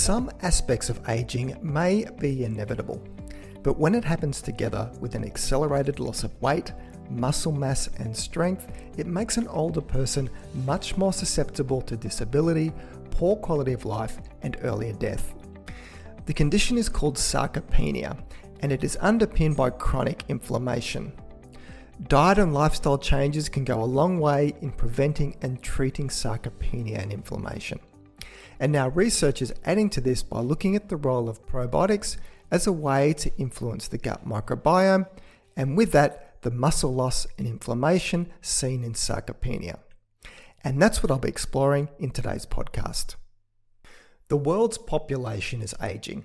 Some aspects of aging may be inevitable, but when it happens together with an accelerated loss of weight, muscle mass and strength, it makes an older person much more susceptible to disability, poor quality of life and earlier death. The condition is called sarcopenia and it is underpinned by chronic inflammation. Diet and lifestyle changes can go a long way in preventing and treating sarcopenia and inflammation. And now research is adding to this by looking at the role of probiotics as a way to influence the gut microbiome, and with that, the muscle loss and inflammation seen in sarcopenia. And that's what I'll be exploring in today's podcast. The world's population is aging.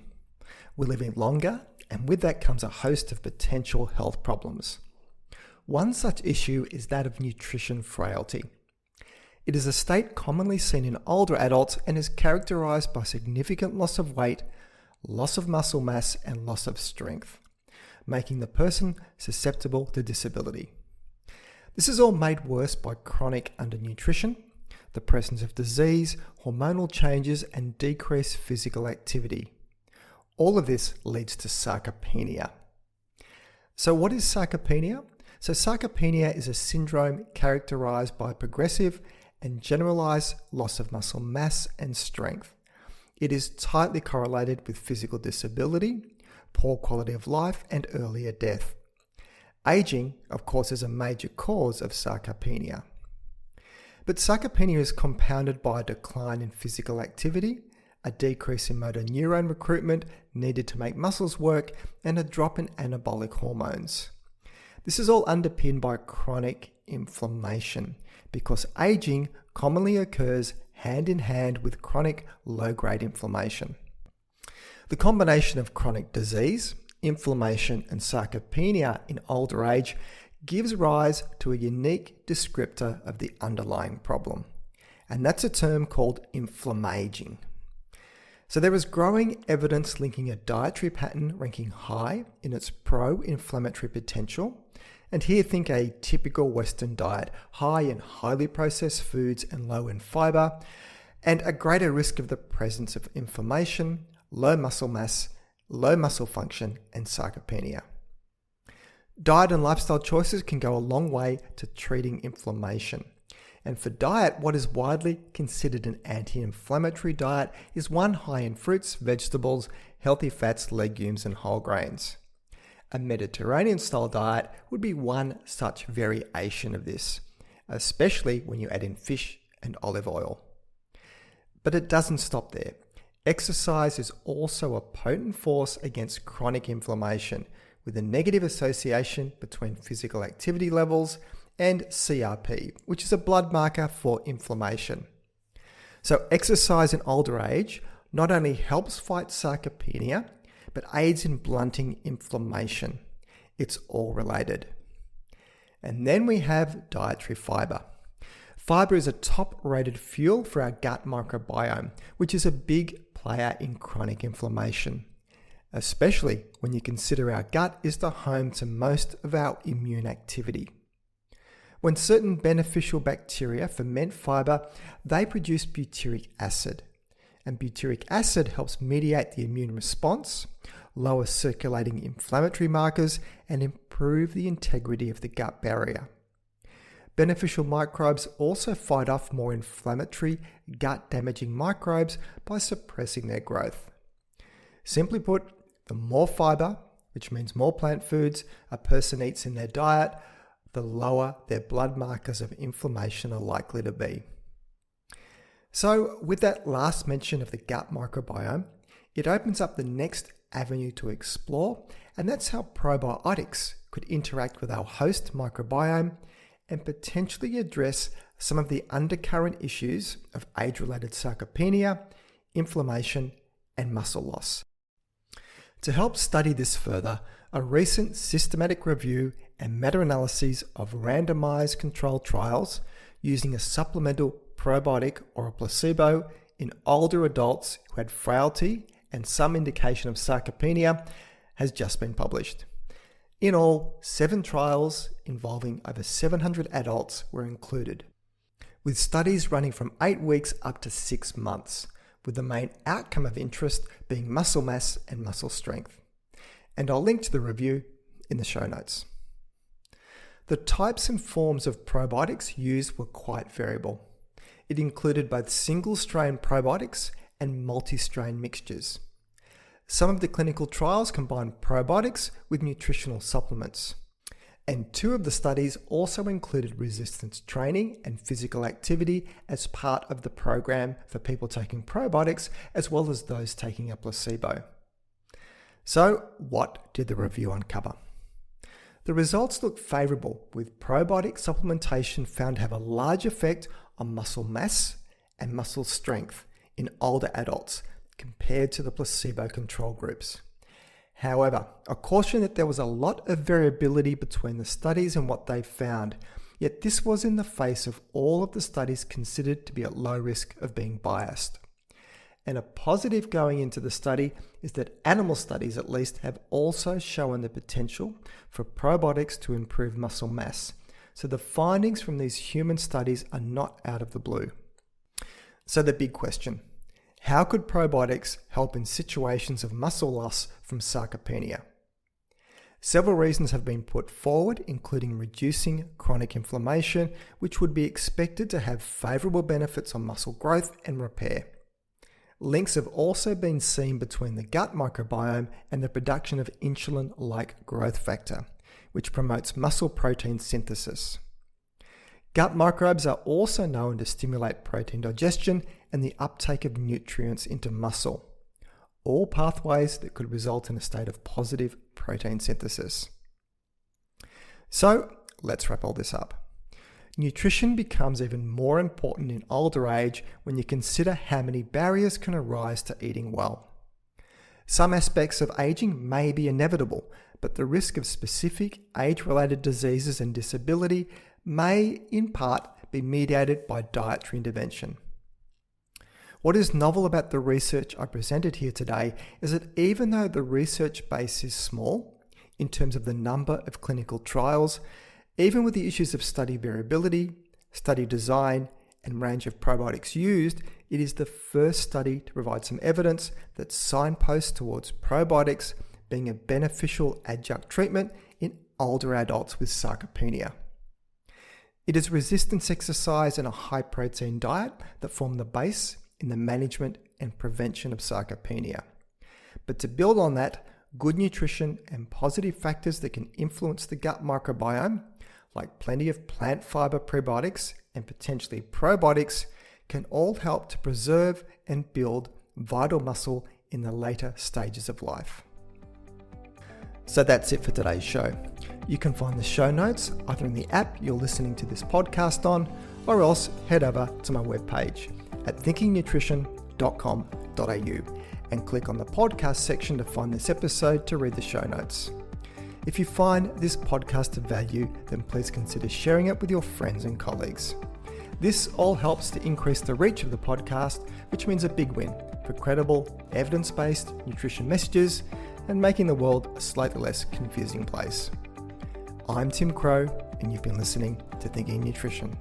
We're living longer, and with that comes a host of potential health problems. One such issue is that of nutrition frailty. It is a state commonly seen in older adults and is characterized by significant loss of weight, loss of muscle mass, and loss of strength, making the person susceptible to disability. This is all made worse by chronic undernutrition, the presence of disease, hormonal changes, and decreased physical activity. All of this leads to sarcopenia. So what is sarcopenia? So sarcopenia is a syndrome characterized by progressive and generalized loss of muscle mass and strength. It is tightly correlated with physical disability, poor quality of life, and earlier death. Aging, of course, is a major cause of sarcopenia. But sarcopenia is compounded by a decline in physical activity, a decrease in motor neuron recruitment needed to make muscles work, and a drop in anabolic hormones. This is all underpinned by chronic inflammation because aging commonly occurs hand in hand with chronic low-grade inflammation. The combination of chronic disease, inflammation, and sarcopenia in older age gives rise to a unique descriptor of the underlying problem, and that's a term called inflammaging. So there is growing evidence linking a dietary pattern ranking high in its pro-inflammatory potential, and here think a typical Western diet, high in highly processed foods and low in fiber, and a greater risk of the presence of inflammation, low muscle mass, low muscle function, and sarcopenia. Diet and lifestyle choices can go a long way to treating inflammation. And for diet, what is widely considered an anti-inflammatory diet is one high in fruits, vegetables, healthy fats, legumes, and whole grains. A Mediterranean-style diet would be one such variation of this, especially when you add in fish and olive oil. But it doesn't stop there. Exercise is also a potent force against chronic inflammation, with a negative association between physical activity levels and CRP, which is a blood marker for inflammation. So exercise in older age not only helps fight sarcopenia, but aids in blunting inflammation. It's all related. And then we have dietary fiber. Fiber is a top-rated fuel for our gut microbiome, which is a big player in chronic inflammation, especially when you consider our gut is the home to most of our immune activity. When certain beneficial bacteria ferment fiber, they produce butyric acid. And butyric acid helps mediate the immune response, lower circulating inflammatory markers, and improve the integrity of the gut barrier. Beneficial microbes also fight off more inflammatory, gut-damaging microbes by suppressing their growth. Simply put, the more fiber, which means more plant foods, a person eats in their diet, the lower their blood markers of inflammation are likely to be. So with that last mention of the gut microbiome, it opens up the next avenue to explore, and that's how probiotics could interact with our host microbiome and potentially address some of the undercurrent issues of age-related sarcopenia, inflammation, and muscle loss. To help study this further, a recent systematic review and meta-analyses of randomized controlled trials using a supplemental probiotic or a placebo in older adults who had frailty and some indication of sarcopenia has just been published. In all, 7 trials involving over 700 adults were included, with studies running from 8 weeks up to 6 months, with the main outcome of interest being muscle mass and muscle strength. And I'll link to the review in the show notes. The types and forms of probiotics used were quite variable. It included both single-strain probiotics and multi-strain mixtures. Some of the clinical trials combined probiotics with nutritional supplements. And 2 of the studies also included resistance training and physical activity as part of the program for people taking probiotics as well as those taking a placebo. So, what did the review uncover? The results look favourable, with probiotic supplementation found to have a large effect on muscle mass and muscle strength in older adults compared to the placebo control groups. However, I caution that there was a lot of variability between the studies and what they found, yet this was in the face of all of the studies considered to be at low risk of being biased. And a positive going into the study is that animal studies at least have also shown the potential for probiotics to improve muscle mass. So the findings from these human studies are not out of the blue. So the big question: how could probiotics help in situations of muscle loss from sarcopenia? Several reasons have been put forward, including reducing chronic inflammation, which would be expected to have favourable benefits on muscle growth and repair. Links have also been seen between the gut microbiome and the production of insulin-like growth factor, which promotes muscle protein synthesis. Gut microbes are also known to stimulate protein digestion and the uptake of nutrients into muscle, all pathways that could result in a state of positive protein synthesis. So, let's wrap all this up. Nutrition becomes even more important in older age when you consider how many barriers can arise to eating well. Some aspects of aging may be inevitable, but the risk of specific age-related diseases and disability may, in part, be mediated by dietary intervention. What is novel about the research I presented here today is that even though the research base is small, in terms of the number of clinical trials, even with the issues of study variability, study design, and range of probiotics used, it is the first study to provide some evidence that signposts towards probiotics being a beneficial adjunct treatment in older adults with sarcopenia. It is resistance exercise and a high-protein diet that form the base in the management and prevention of sarcopenia. But to build on that, good nutrition and positive factors that can influence the gut microbiome, like plenty of plant fiber prebiotics and potentially probiotics, can all help to preserve and build vital muscle in the later stages of life. So that's it for today's show. You can find the show notes either in the app you're listening to this podcast on, or else head over to my webpage at thinkingnutrition.com.au and click on the podcast section to find this episode to read the show notes. If you find this podcast of value, then please consider sharing it with your friends and colleagues. This all helps to increase the reach of the podcast, which means a big win for credible, evidence-based nutrition messages and making the world a slightly less confusing place. I'm Tim Crow, and you've been listening to Thinking Nutrition.